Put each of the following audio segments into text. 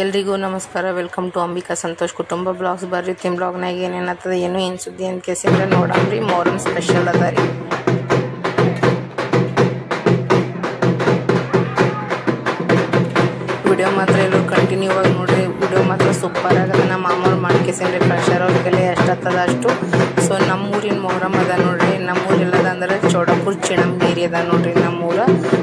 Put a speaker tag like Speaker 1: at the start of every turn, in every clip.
Speaker 1: ಎಲ್ರಿಗೂ ನಮಸ್ಕಾರ. Welcome to Ambika Santosh ಕುಟುಂಬ ಬ್ಲಾಗ್ಸ್. ಬರ್ರಿ ತಿನ್ ಬ್ಲಾಗ್ನಾಗ ಏನೇನತ್ತದ ಏನು ಸುದ್ದಿ ಅಂತ ಕೇಸಿಂದ ನೋಡಮ್ರಿ. ಮೊಹರಂ ಸ್ಪೆಷಲ್ ಅದ ರೀ. ವಿಡಿಯೋ ಮಾತ್ರ ಎಲ್ಲರೂ ಕಂಟಿನ್ಯೂ ಆಗಿ ನೋಡ್ರಿ. ವಿಡಿಯೋ ಮಾತ್ರ ಸೂಪರ್ ಆಗದ. ನಮ್ಮ ಮಾಮೂರು ಮಾಡ್ಕೇಸೇನ್ರಿ ಕಳ್ಸ್ಯಾರ. ಅವ್ರ ಕೈಲಿ ಎಷ್ಟತ್ತದ ಅಷ್ಟು. ಸೊ ನಮ್ಮೂರಿನ ಮೊಹರಂ ಅದ ನೋಡ್ರಿ. ನಮ್ಮೂರು ಎಲ್ಲದ ಅಂದ್ರೆ ಚೌಡಾಪುರ ಚಿಣಂಗೇರಿ ಅದ ನೋಡ್ರಿ ನಮ್ಮೂರ.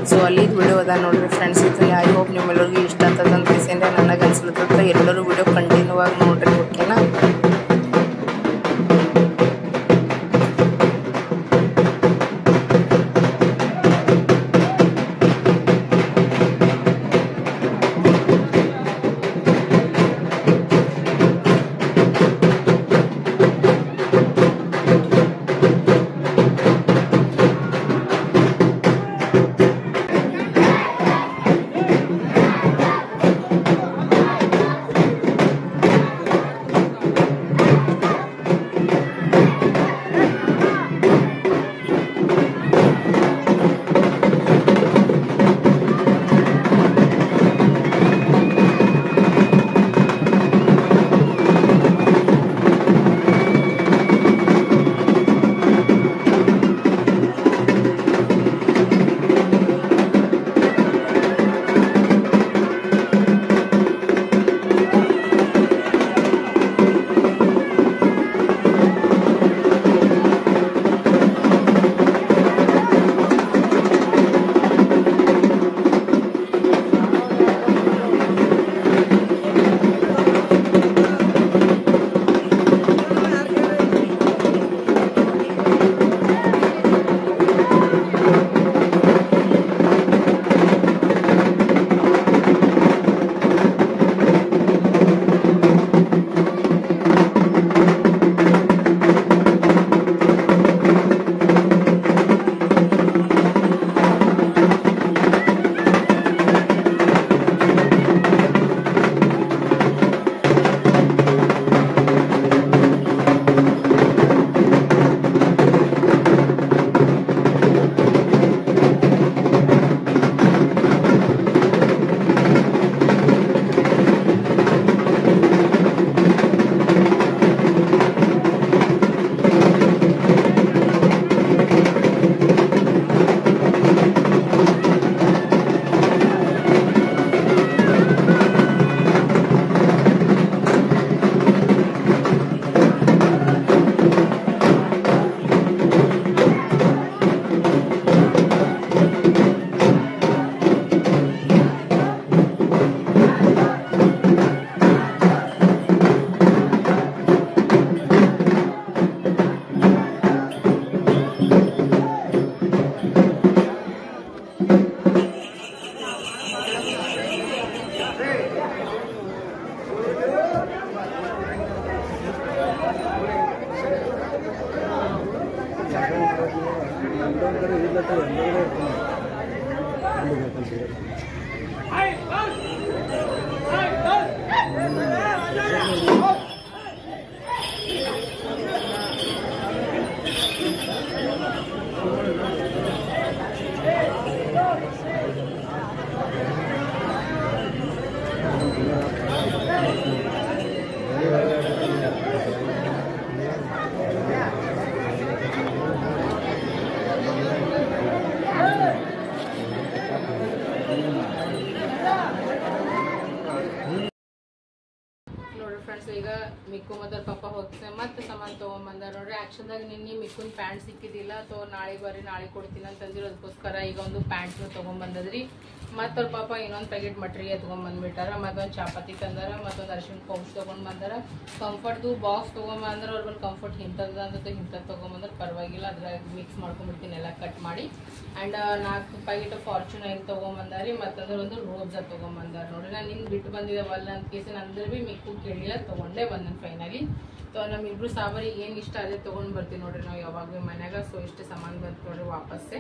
Speaker 1: ಸೊ ಅಲ್ಲಿ ವಿಡಿಯೋ ಅದ ನೋಡ್ರಿ ಫ್ರೆಂಡ್ಸ್. ಇದು ಐ ಹೋಪ್ ನಿಮ್ಮೆಲ್ಲರಿಗೂ ಇಷ್ಟ ಆಗ್ತದ ಅಂತ ಕೇಸಿಂದ್ರೆ ನನಗೆ ಅನ್ಸ್ಲತ್ತ. ಎಲ್ಲರೂ ವಿಡಿಯೋ ಕಂಟಿನ್ಯೂ ಆಗಿ ನೋಡ್ರಿ, ಓಕೆನಾ? ಫ್ರೆಂಡ್ಸ್, ಈಗ ಮಿಕ್ಕು ಮತ್ತು ಪಪ್ಪ ಹೋಗ್ತೇನೆ ಮತ್ತೆ ಸಾಮಾನು ತೊಗೊಂಬಂದಾರ ನೋಡ್ರಿ. ಆ್ಯಕ್ಚುಲಾಗಿ ನಿನ್ನೆ ಮಿಕ್ಕುನ್ ಪ್ಯಾಂಟ್ ಸಿಕ್ಕಿದ್ದಿಲ್ಲ. ತೋ ನಾಳೆಗೆ ಬರ್ರಿ, ನಾಳೆಗೆ ಕೊಡ್ತೀನಿ ಅಂತಂದಿರೋ. ಅದಕ್ಕೋಸ್ಕರ ಈಗ ಒಂದು ಪ್ಯಾಂಟ್ನು ತೊಗೊಂಬಂದದ್ರಿ. ಮತ್ತು ಅವ್ರ ಪಾಪ ಇನ್ನೊಂದು ಪ್ಯಾಕೆಟ್ ಮಟ್ರಿಗೆ ತೊಗೊಂಬಂದ್ಬಿಟ್ಟಾರ. ಮತ್ತೊಂದು ಚಾಪಾತಿ ತಂದಾರ, ಮತ್ತೊಂದು ಅರಿಶಿನ ಪೌಚ್ ತೊಗೊಂಡು ಬಂದಾರ. ಕಂಫರ್ಟ್ದು ಬಾಕ್ಸ್ ತೊಗೊಂಬಂದ್ರೆ ಅವ್ರ ಬಂದು ಕಂಫರ್ಟ್ ಇಂಥದ್ದು ಅಂತ ಇಂಥದ್ದು ತೊಗೊಂಬಂದ್ರೆ ಪರವಾಗಿಲ್ಲ. ಅದ್ರಾಗ ಮಿಕ್ಸ್ ಮಾಡ್ಕೊಂಡ್ಬಿಡ್ತೀನಿ ಎಲ್ಲ ಕಟ್ ಮಾಡಿ. ಆ್ಯಂಡ್ 4 ಪ್ಯಾಕೆಟ್ ಫಾರ್ಚೂನ್ ಆಯಿಲ್ ತೊಗೊಂಬಂದಾರಿ. ಮತ್ತಂದ್ರೆ ಒಂದು ರೋಬ್ಸ ತೊಗೊಂಬಂದಾರ ನೋಡ್ರಿ. ನಾನು ನಿಂಗೆ ಬಿಟ್ಟು ಬಂದಿದ್ದಾವಲ್ಲ ಅಂತ ಕೇಸಿ ಅಂದ್ರೆ ಭೀ ಮಿಕ್ಕು ಕೇಳಿಲ್ಲ, ತೊಗೊಂಡೇ ಬಂದನು ಫೈನಲಿ. ನಮ್ಮಿಬ್ರು ಸಾಬರಿಗೆ ಏನು ಇಷ್ಟ ಅದೇ ತೊಗೊಂಡು ಬರ್ತೀವಿ ನೋಡ್ರಿ ನಾವು ಯಾವಾಗ ಭೀ ಮನ್ಯಾಗ. ಸೊ ಇಷ್ಟು ಸಾಮಾನು ಬಂತು ನೋಡ್ರಿ ವಾಪಸ್ಸೆ.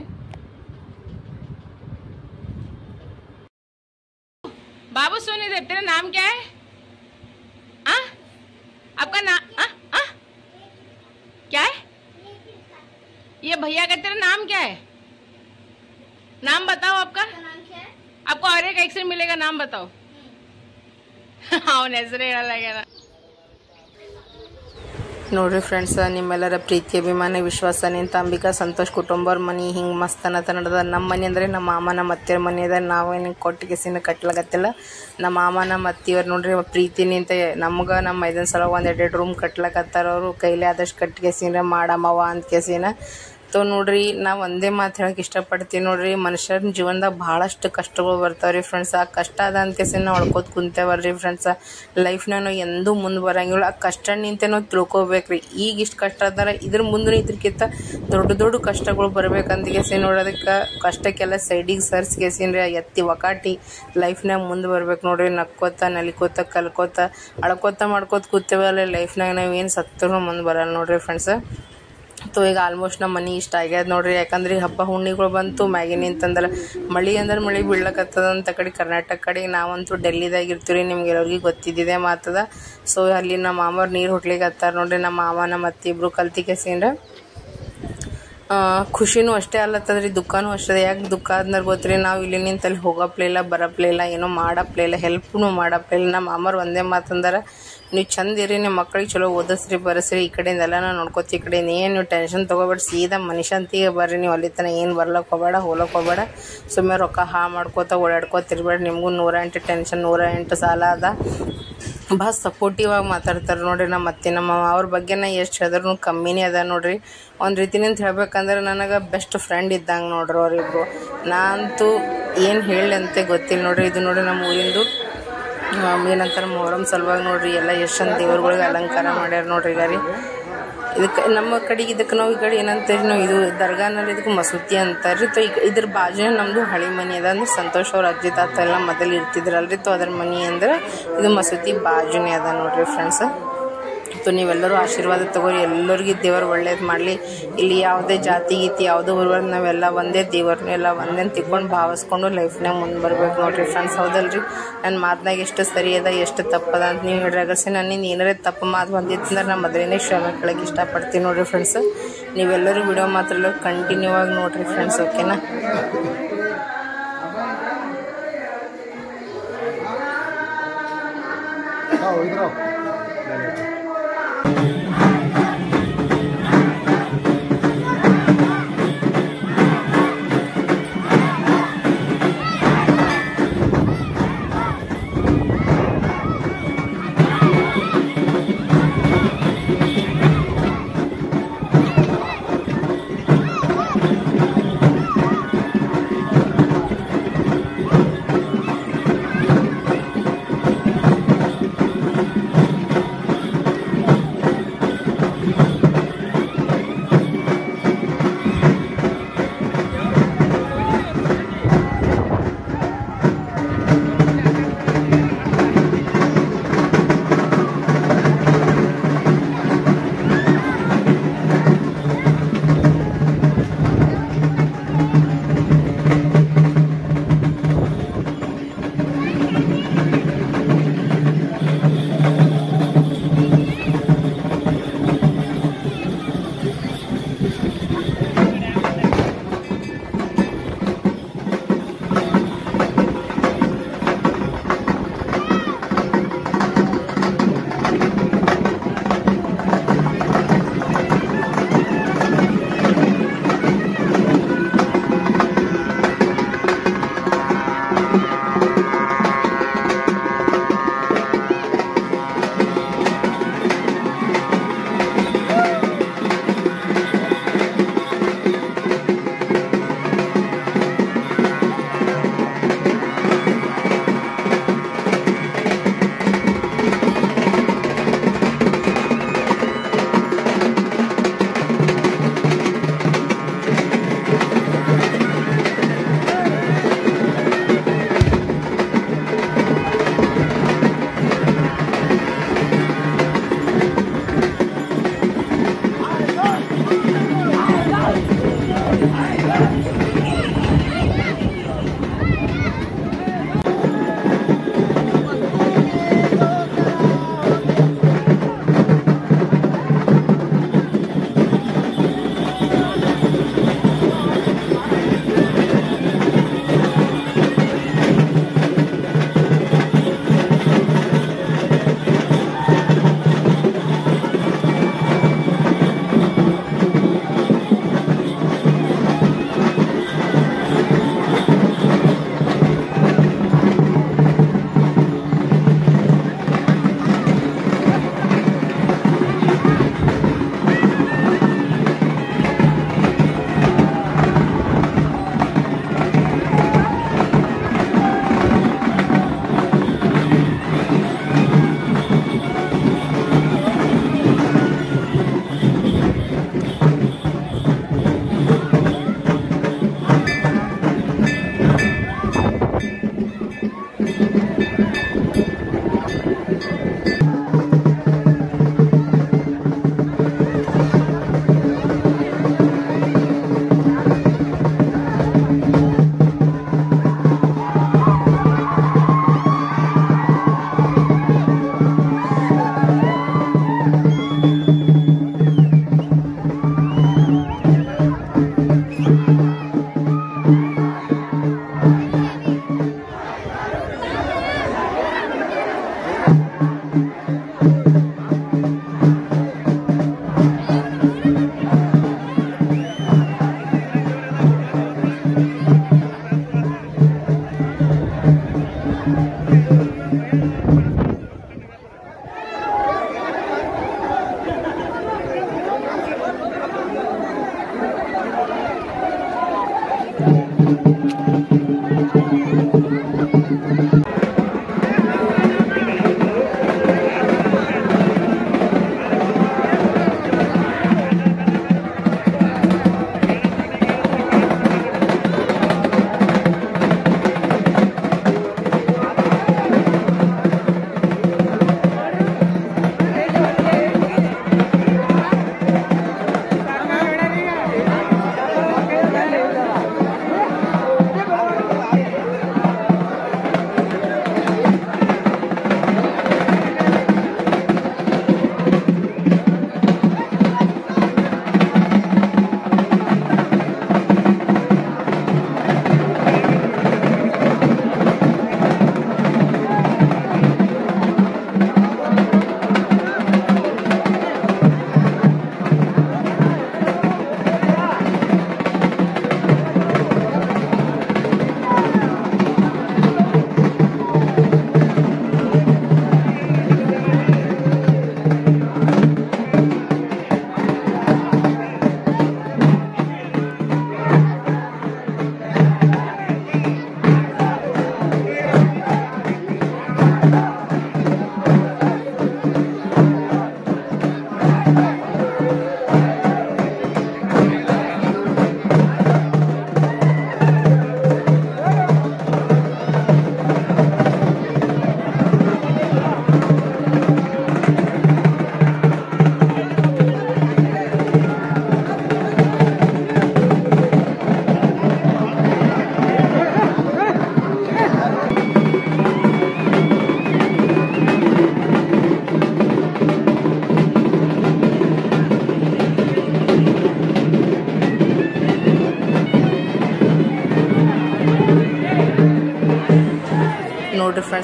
Speaker 1: बाबू सुन इधर, तेरा नाम क्या है? आपका नाम क्या है? ये भैया का तेरा नाम क्या है? नाम बताओ आपका। नाम क्या है? आपको और एक एक्शन मिलेगा, नाम बताओ। ಅವನ ಹೆಸರು ಹೇಳಲಾಗ್ಯಾನ.
Speaker 2: ನೋಡ್ರಿ ಫ್ರೆಂಡ್ಸ್, ನಿಮ್ಮೆಲ್ಲರ ಪ್ರೀತಿ ಅಭಿಮಾನ ವಿಶ್ವಾಸ ನಿಂತ ಅಂಬಿಕಾ ಸಂತೋಷ್ ಕುಟುಂಬವ್ರ ಮನೆ ಹಿಂಗೆ ಮಸ್ತ್ ಅನ್ನದ. ನಮ್ಮ ಮನೆ ಅಂದರೆ ನಮ್ಮ ಮಾಮ ನಮ್ಮ ಅತ್ತೆಯರ ಮನೆ ಅದ. ನಾವೇನು ಕೊಟ್ಟಿಗೆಸಿನ ಕಟ್ಲಾಗತ್ತಿಲ್ಲ. ನಮ್ಮ ಮಾಮ ನಮ್ಮ ಅತ್ತಿಯವ್ರು ನೋಡ್ರಿ ಪ್ರೀತಿ ನಿಂತ ನಮ್ಗೆ ನಮ್ಮ ಮೈದನ ಸಲ ಒಂದು 2 ರೂಮ್ ಕಟ್ಲಕತ್ತಾರ. ಅವರು ಕೈಲಿ ಆದಷ್ಟು ಕಟ್ಟಿಗೆಸಿನ ಮಾಡಮ್ಮವ ಅಂತ ಕೇಸಿನ ನೋಡ್ರಿ. ನಾವು ಒಂದೇ ಮಾತು ಹೇಳಕ್ಕೆ ಇಷ್ಟಪಡ್ತೀವಿ ನೋಡ್ರಿ, ಮನುಷ್ಯನ ಜೀವನದಾಗ ಭಾಳಷ್ಟು ಕಷ್ಟಗಳು ಬರ್ತಾವ್ರಿ ಫ್ರೆಂಡ್ಸ್. ಆ ಕಷ್ಟ ಅದ ಅಂತ ಕೇಸಿ ನಾವು ಅಳ್ಕೋತ ಕುಂತೇವಲ್ರಿ ಫ್ರೆಂಡ್ಸ್, ಲೈಫ್ನಾಗ ನಾವು ಎಂದೂ ಮುಂದೆ ಬರಂಗಿಲ್ಲ. ಆ ಕಷ್ಟ ನಿಂತೆ ನಾವು ತಿಳ್ಕೊಬೇಕ್ರಿ. ಈಗ ಇಷ್ಟು ಕಷ್ಟ ಅದಾರ, ಇದ್ರ ಮುಂದೆ ಇದ್ರಕ್ಕಿಂತ ದೊಡ್ಡ ಕಷ್ಟಗಳು ಬರ್ಬೇಕಂತ ಕೇಸಿ ನೋಡೋದಕ್ಕೆ ಕಷ್ಟಕ್ಕೆಲ್ಲ ಸೈಡಿಗೆ ಸರ್ಸ್ಕೇಸಿನ್ರಿ ಎತ್ತಿ ಒಕಾಟಿ ಲೈಫ್ನಾಗ ಮುಂದೆ ಬರ್ಬೇಕು ನೋಡ್ರಿ. ನಕ್ಕೋತ ನಲಿಕೋತ ಕಲ್ಕೋತ ಅಳ್ಕೋತ ಮಾಡ್ಕೋತ ಕೂತೇವಲ್ಲ ಲೈಫ್ನಾಗ ನಾವು ಏನು ಸತ್ತರೂ ಮುಂದೆ ಬರಲ್ಲ ನೋಡ್ರಿ ಫ್ರೆಂಡ್ಸ್. ಈಗ ಆಲ್ಮೋಸ್ಟ್ ನಮ್ಮ ಮನೆ ಇಷ್ಟ ಆಗ್ಯದ ನೋಡ್ರಿ. ಯಾಕಂದ್ರೆ ಹಬ್ಬ ಹುಣ್ಣಿಗಳು ಬಂತು ಮ್ಯಾಗಿನ ಅಂತಂದ್ರೆ ಮಳೆ ಅಂದ್ರೆ ಮಳೆ ಬೀಳ್ಲಕತ್ತದಂತ ಕಡೆ ಕರ್ನಾಟಕ ಕಡೆ. ನಾವಂತೂ ಡೆಲ್ಲಿದಾಗ ಇರ್ತೀವಿ, ನಿಮ್ಗೆ ಎಲ್ಲರಿಗೂ ಗೊತ್ತಿದ್ದಿದೆ ಮಾತದ. ಅಲ್ಲಿ ನಮ್ಮ ಮಾಮವ್ರು ನೀರು ಹುಟ್ಲಿಕ್ಕೆ ಹತ್ತಾರ ನೋಡ್ರಿ. ನಮ್ಮ ಮಾಮ ನಮ್ಮ ಅತ್ತಿ ಇಬ್ರು ಕಲ್ತಿ ಕೆಸಿಂದ್ರ ಖುಷಿನೂ ಅಷ್ಟೇ ಅಲ್ಲತ್ತದ್ರಿ, ದುಃಖನೂ ಅಷ್ಟೇ. ಯಾಕೆ ದುಃಖ ಆದ್ಮೇಲೆ ಗೊತ್ತ್ರಿ, ನಾವು ಇಲ್ಲಿ ನಿಂತಲ್ಲಿ ಹೋಗಪ್ಲೇ ಇಲ್ಲ ಬರಪ್ಲೇ ಇಲ್ಲ, ಏನೋ ಮಾಡಪ್ಲೇ ಇಲ್ಲ, ಹೆಲ್ಪ್ನು ಮಾಡಪ್ಲೇ ಇಲ್ಲ. ನಮ್ಮ ಮಾಮವ್ರು ಒಂದೇ ಮಾತಂದಾರ, ನೀವು ಚಂದ ಇರಿ, ನಿಮ್ಮ ಮಕ್ಕಳಿಗೆ ಚಲೋ ಓದಿಸ್ರಿ ಬರೆಸ್ರಿ, ಈ ಕಡೆಯಿಂದ ಎಲ್ಲ ನಾವು ನೋಡ್ಕೋತಿ, ಈ ಕಡೆಯಿಂದ ಏನು ನೀವು ಟೆನ್ಷನ್ ತೊಗೋಬೇಡ, ಸೀದಾ ಮನುಷ್ಯಂತಿಗೆ ಬರ್ರಿ, ನೀವು ಅಲ್ಲಿ ತನಕ ಏನು ಬರ್ಲಕ್ಕೆ ಹೋಗಬೇಡ ಹೋಲಕ್ಕೆ ಹೋಗಬೇಡ, ಸುಮ್ಮನೆ ರೊಕ್ಕ ಮಾಡ್ಕೋತ ಓಡಾಡ್ಕೋತಿರ್ಬೇಡ, ನಿಮಗೂ 108 ಟೆನ್ಷನ್ 108 ಸಾಲ ಅದ. ಭಾಳ ಸಪೋರ್ಟಿವ್ ಆಗಿ ಮಾತಾಡ್ತಾರೆ ನೋಡ್ರಿ ನಮ್ಮ ಅತ್ತೆ ನಮ್ಮ ಮಾವ. ಅವ್ರ ಬಗ್ಗೆ ನಾ ಎಷ್ಟು ಹೇಳಿದ್ರು ಕಮ್ಮಿನೇ ಅದ ನೋಡ್ರಿ. ಒಂದು ರೀತಿನಿಂದ ಹೇಳ್ಬೇಕಂದ್ರೆ ನನಗೆ ಬೆಸ್ಟ್ ಫ್ರೆಂಡ್ ಇದ್ದಂಗೆ ನೋಡ್ರಿ ಅವರಿಬ್ರು. ನಾನಂತೂ ಏನು ಹೇಳಿ ಅಂತ ಗೊತ್ತಿಲ್ಲ ನೋಡ್ರಿ. ಇದು ನೋಡ್ರಿ ನಮ್ಮ ಊರಿಂದು ಏನಂತಾರೆ ಮೊಹರಂ ಸಲುವಾಗಿ ನೋಡ್ರಿ ಎಲ್ಲ ಎಷ್ಟು ಚಂದ ದೇವ್ರುಗಳಿಗೆ ಅಲಂಕಾರ ಮಾಡ್ಯಾರ ನೋಡ್ರಿ. ಈಗ ರೀ ಇದಕ್ಕೆ ನಮ್ಮ ಕಡೆಗೆ ಇದಕ್ಕೆ ನಾವು ಈ ಕಡೆ ಏನಂತೀರಿ ನಾವು ಇದು ದರ್ಗಾನಲ್ಲಿ ಇದಕ್ಕೆ ಮಸೂತಿ ಅಂತಾರ್ರಿ. ಇದ್ರ ಬಾಜು ನಮ್ಮದು ಹಳಿ ಮನೆ ಅದ. ಅಂದ್ರೆ ಸಂತೋಷ್ ಅವ್ರ ಅಜ್ಜಿ ತಾತ ಎಲ್ಲ ಮೊದಲು ಇರ್ತಿದ್ರಲ್ರಿ. ಅದ್ರ ಮನೆ ಅಂದ್ರೆ ಇದು ಮಸೂತಿ ಬಾಜುನೇ ಅದ ನೋಡ್ರಿ ಫ್ರೆಂಡ್ಸ್. ನೀವೆಲ್ಲರೂ ಆಶೀರ್ವಾದ ತಗೋರಿ, ಎಲ್ಲರಿಗೂ ದೇವರು ಒಳ್ಳೇದು ಮಾಡಲಿ. ಇಲ್ಲಿ ಯಾವುದೇ ಜಾತಿ ಗೀತಿ ಯಾವುದೋ ಊರ್ವರ್ಗ ನಾವೆಲ್ಲ ಒಂದೇ ದೇವ್ರನ್ನ ಎಲ್ಲ ಒಂದೇ ತಿಳ್ಕೊಂಡು ಭಾವಿಸ್ಕೊಂಡು ಲೈಫ್ನಾಗ ಮುಂದೆ ಬರ್ಬೇಕು ನೋಡ್ರಿ ಫ್ರೆಂಡ್ಸ್. ಹೌದಲ್ರಿ, ನನ್ನ ಮಾತನಾಗ ಎಷ್ಟು ಸರಿ ಅದ ಎಷ್ಟು ತಪ್ಪದ ಅಂತ ನೀವು ಹೇಳ್ರಾಗಸಿ. ನನ್ನಿಂದ ಏನಾರೇ ತಪ್ಪು ಮಾತು ಬಂದಿತ್ತಂದ್ರೆ ನಮ್ಮ ಮೊದಲನೇ ಕ್ಷಮೆ ಕೇಳಕ್ಕೆ ಇಷ್ಟಪಡ್ತೀನಿ ನೋಡ್ರಿ ಫ್ರೆಂಡ್ಸ್. ನೀವೆಲ್ಲರೂ ವಿಡಿಯೋ ಮಾತ್ರ ಕಂಟಿನ್ಯೂ ಆಗಿ ನೋಡ್ರಿ ಫ್ರೆಂಡ್ಸ್, ಓಕೆನಾ?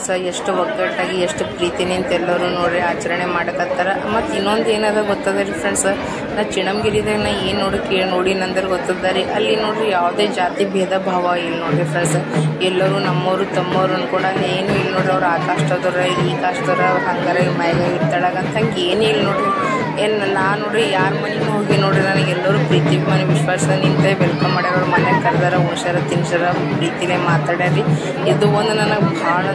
Speaker 2: ಫ್ರೆಂಡ್ಸ್, ಎಷ್ಟು ಒಗ್ಗಟ್ಟಾಗಿ ಎಷ್ಟು ಪ್ರೀತಿನಿಂದ ಎಲ್ಲರೂ ನೋಡ್ರಿ ಆಚರಣೆ ಮಾಡಕತ್ತಾರ. ಮತ್ತು ಇನ್ನೊಂದು ಏನದ ಗೊತ್ತದ ರೀ ಫ್ರೆಂಡ್ಸ್, ನಾ ಚಿಣಮಗಿರಿದಾಗ ನಾ ಏನು ನೋಡಿ ನಂದ್ರೆ ಗೊತ್ತದ ರೀ, ಅಲ್ಲಿ ನೋಡ್ರಿ ಯಾವುದೇ ಜಾತಿ ಭೇದ ಭಾವ ಇಲ್ಲ ನೋಡ್ರಿ ಫ್ರೆಂಡ್ಸ್. ಎಲ್ಲರೂ ನಮ್ಮವರು ತಮ್ಮವ್ರು ಅನ್ಕೊಡಲ್ಲ, ಏನು ಇಲ್ಲ ನೋಡ್ರಿ. ಅವ್ರು ಆ ಕಾಸ್ಟದವ್ರ ಈ ಕಾಸ್ಟದವ್ರ ಹಂಗಾರ ಮೈಗ ಇರ್ತಾಳಗಂತ ಹಂಗೆ ಏನೂ ಇಲ್ಲ ನೋಡ್ರಿ. ನಾ ನೋಡ್ರಿ ಯಾರ ಮನೆಗೂ ಹೋಗಿ ನೋಡ್ರಿ ನನಗೆ ಎಲ್ಲರೂ ಪ್ರೀತಿ ಮನೆ ವಿಶ್ವಾಸ ನಿಂತೆ ವೆಲ್ಕಮ್ ಮಾಡ್ಯಾರ. ಅವ್ರ ಮನೆಗೆ ಕರೆದಾರ, ಉಣ್ಸ್ಯಾರ, ತಿನ್ಸಾರ, ಪ್ರೀತಿಲೇ ಮಾತಾಡ್ಯಾರಿ. ಇದು ಒಂದು ನನಗೆ ಭಾಳ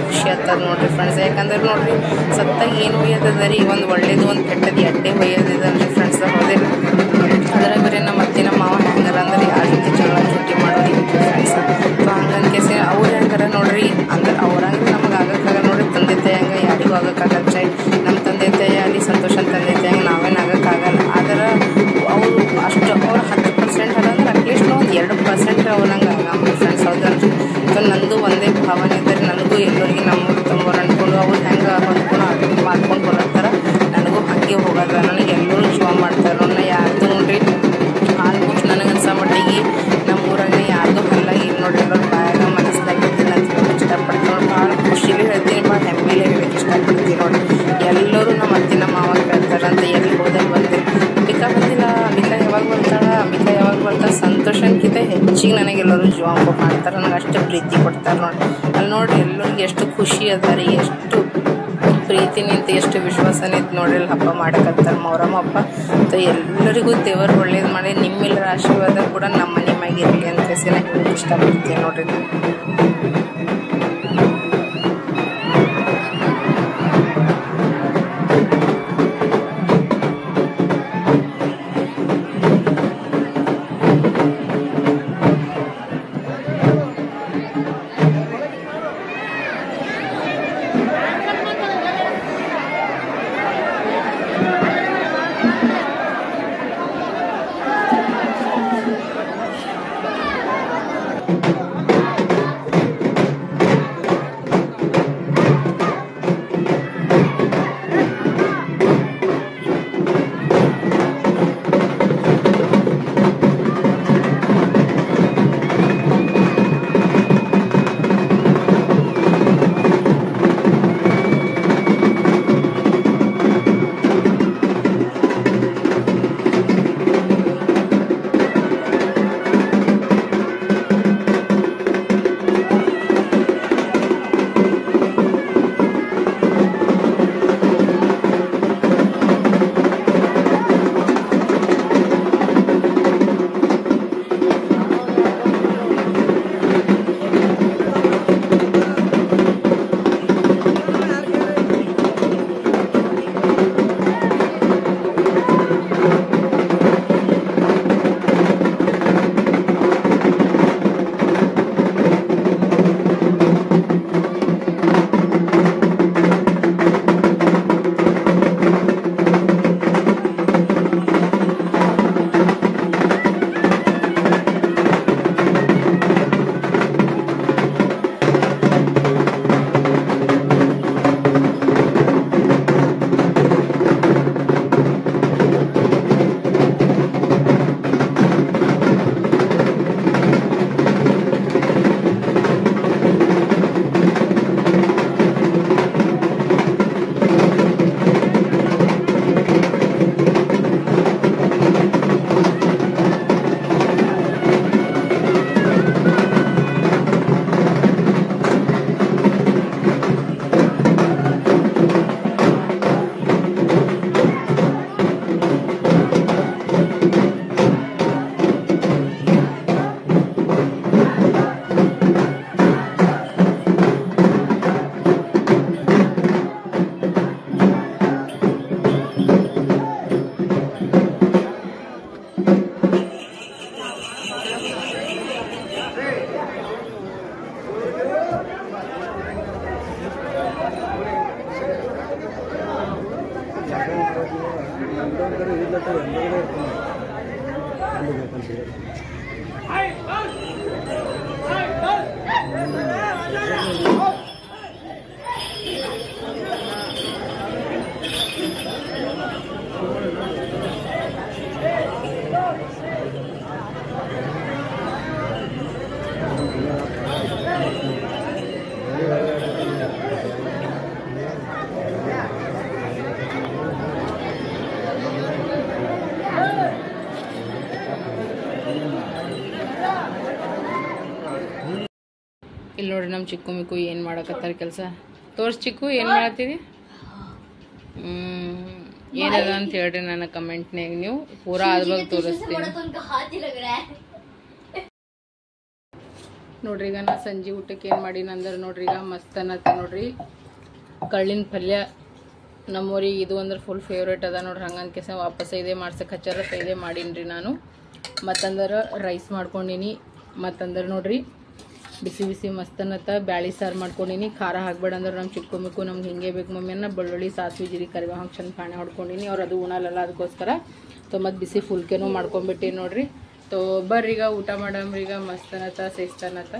Speaker 2: ಖುಷಿ ಆಗ್ತದೆ ನೋಡ್ರಿ ಫ್ರೆಂಡ್ಸ್. ಯಾಕಂದ್ರೆ ನೋಡ್ರಿ ಸತ್ತಾಗ ಏನು ಒಯ್ಯದ ರೀ, ಒಂದು ಒಳ್ಳೇದು ಒಂದು ಕೆಟ್ಟದ್ದು ಎಡ್ಡೆ ಒಯ್ಯೋದಿದಲ್ರಿ ಫ್ರೆಂಡ್ಸ್. ಹೌದೇ ಅದರ ಬೇರೆ ನಮ್ಮ ಅತ್ತೆ ನಮ್ಮ ಮಾವ ಹೆಂಗಾರ ಅಂದ್ರೆ ಯಾರ ಜೊತೆ ಜಗಳ ಚುಟ್ಟಿ ಮಾಡೋದು ಫ್ರೆಂಡ್ಸ್. ಸೊ ಹಂಗನ್ ಕೇಸಿ ಅವ್ರು ಹೆಂಗಾರ ನೋಡ್ರಿ ಅಂದ್ರೆ ಅವ್ರಂಗೆ ನಮ್ಗೆ ಆಗಕ್ಕಾಗ ನೋಡ್ರಿ. ತಂದೆ ತಾಯಿ ಹಂಗೆ ಯಾರಿಗೂ ಆಗಕ್ಕಾಗಲ್ಲ. ನಮ್ಮ ತಂದೆ ತಾಯಿ ಅಲ್ಲಿ ಸಂತೋಷನ ತಂದೆ ತಾಯಿ ನಾವೇನು ಆಗಕ್ಕಾಗಲ್ಲ. ಆದ್ರೆ ಅವರು ಅಷ್ಟು ಅವ್ರು 10% ಅದ ಅಂದ್ರೆ ಅಟ್ಲೀಸ್ಟ್ ಒಂದು 2% ಅವ್ರಂಗೆ ಆಗಮ್ಮ ಫ್ರೆಂಡ್ಸ್. ಹೌದಲ್ರಿ. ಸೊ ನಂದು ಒಂದೇ ಭಾವನೆ ಇದ್ದಾರೆ. ನನಗೂ ಎಲ್ಲರಿಗೆ ನಮ್ಮೂರು ತಮ್ಮವ್ರು ಅಂದ್ಕೊಂಡು ಅವ್ರು ಹೆಂಗೆ ಹೊಂದ್ಕೊಂಡು ಮಾಡ್ಕೊಂಡು ಹೊರಡ್ತಾರೆ, ನನಗೂ ಹಾಗೆ ಹೋಗೋದ. ನನಗೆ ಎಲ್ಲರೂ ಜೀವ ಮಾಡ್ತಾರೆ. ನನ್ನ ಯಾರ್ದು ನೋಡ್ರಿ ಆಲ್ಮೋಸ್ಟ್ ನನಗೆ ಅನ್ಸೋ ಮಟ್ಟಿಗೆ ನಮ್ಮ ಊರಾಗ ಯಾರ್ದು ಹಲ್ಲ ಇಲ್ಲ ನೋಡ್ರಿ. ಎಲ್ಲರೂ ಬಾಯಾಗ ಮನಸ್ಸಿನಾಗ ಇರ್ತೀನಿ ಅಂತ ಹೇಳಕ್ಕೆ ಇಷ್ಟಪಡ್ತೀನಿ ನೋಡಿ. ಭಾಳ ಖುಷಿಲೇ ಹೇಳ್ತೀನಿ, ಭಾಳ ಹೆಮ್ಮೆಲೇ ಹೇಳಕ್ಕೆ ಇಷ್ಟಪಡ್ತೀನಿ ನೋಡಿ. ಎಲ್ಲರೂ ನಮ್ಮ ಅತ್ತಿನ ಮಾವ ಕೇಳ್ತಾರಂತ ಎಲ್ಲಿ ಹೋದಲ್ಲಿ ಬಂದೆ ಅಂಬಿಕಾ ಬಂದಿಲ್ಲ, ಅಂಬಿಕಾ ಯಾವಾಗ ಬರ್ತಾಳೆ ಸಂತೋಷಕ್ಕಿಂತ ಹೆಚ್ಚಿಗೆ ನನಗೆ ಎಲ್ಲರೂ ಜೀವ ಮಾಡ್ತಾರೆ. ನನಗೆ ಅಷ್ಟು ಪ್ರೀತಿ ಕೊಡ್ತಾರೆ ನೋಡಿ. ಅಲ್ಲಿ ನೋಡ್ರಿ ಎಲ್ಲರಿಗೆ ಎಷ್ಟು ಖುಷಿ ಅದ ರೀ, ಎಷ್ಟು ಪ್ರೀತಿ ನಿಂತು ಎಷ್ಟು ವಿಶ್ವಾಸ ನಿಂತು ನೋಡ್ರಿ ಅಲ್ಲಿ ಹಬ್ಬ ಮಾಡಕತ್ತಾರೆ ಮೊಹರಂ ಹಬ್ಬ. ಸೊ ಎಲ್ಲರಿಗೂ ದೇವರು ಒಳ್ಳೇದು ಮಾಡಿ ನಿಮ್ಮೆಲ್ಲರ ಆಶೀರ್ವಾದ ಕೂಡ ನಮ್ಮ ಮನೆ ಮ್ಯಾಗ ಇರಲಿ ಅಂತ ನಾ ಹೇಳಕ್ಕೆ ಇಷ್ಟಪಡ್ತೀನಿ ನೋಡ್ರಿ.
Speaker 1: ಇಲ್ಲಿ ನೋಡ್ರಿ ನಮ್ಮ ಚಿಕ್ಕು ಮಿಕ್ಕು ಏನು ಮಾಡಕತ್ತಾರ ಕೆಲಸ. ತೋರ್ಸ್ ಚಿಕ್ಕು ಏನು ಮಾಡತ್ತೀರಿ? ಏನದ ಅಂತ ಹೇಳ್ರಿ ನನ್ನ ಕಮೆಂಟ್ನಾಗ, ನೀವು ಪೂರಾ ಆದ್ವಾಗ ತೋರಿಸ್ತೀನಿ ನೋಡ್ರಿ. ಈಗ ನಾ ಸಂಜೆ ಊಟಕ್ಕೆ ಏನು ಮಾಡೀನಿ ಅಂದ್ರೆ ನೋಡ್ರಿ, ಈಗ ಮಸ್ತ್ ಅನ್ನತ್ತೆ ನೋಡ್ರಿ ಕಳ್ಳಿನ ಪಲ್ಯ. ನಮ್ಮೂರಿಗೆ ಇದು ಅಂದ್ರೆ ಫುಲ್ ಫೇವ್ರೇಟ್ ಅದ ನೋಡ್ರಿ. ಹಂಗಂತ ಕೆಸ ವಾಪಸ್ ಇದೇ ಮಾಡ್ಸಕ್ಕೆ ಹಚ್ಚಾರ ಇದೇ ಮಾಡೀನಿ ನಾನು. ಮತ್ತಂದ್ರೆ ರೈಸ್ ಮಾಡ್ಕೊಂಡೀನಿ. ಮತ್ತಂದ್ರೆ ನೋಡ್ರಿ ಬಿಸಿ ಬಿಸಿ ಮಸ್ತ್ ಅನ್ನತ್ತ ಬ್ಯಾಳಿ ಸಾರು ಮಾಡ್ಕೊಂಡೀನಿ. ಖಾರ ಹಾಕ್ಬೇಡ ಅಂದ್ರೆ ನಮ್ಮ ಚಿಕ್ಕು ಮಿಕ್ಕು ನಮ್ಗೆ ಹಿಂಗೆ ಬೇಕು ಮಮ್ಮಿ ಅನ್ನ ಬೆಳ್ಳುಳ್ಳಿ ಸಾಸಿವೆ ಜೀರಿಗೆ ಕರಿಬೇವು ಹಂಗೆ ಚಂದ ಪಾಣೆ ಹೊಡ್ಕೊಂಡೀನಿ. ಅವ್ರು ಅದು ಉಣಲ್ಲ ಅದಕ್ಕೋಸ್ಕರ ಮತ್ತು ಬಿಸಿ ಫುಲ್ಕೆನೂ ಮಾಡ್ಕೊಂಡ್ಬಿಟ್ಟು ನೋಡ್ರಿ. ಬರ್ರಿ ಈಗ ಊಟ ಮಾಡಮ್ರಿ. ಈಗ ಮಸ್ತ್ ಅನ್ನತ್ತ ಸೇಸ್ತನತ್ತ.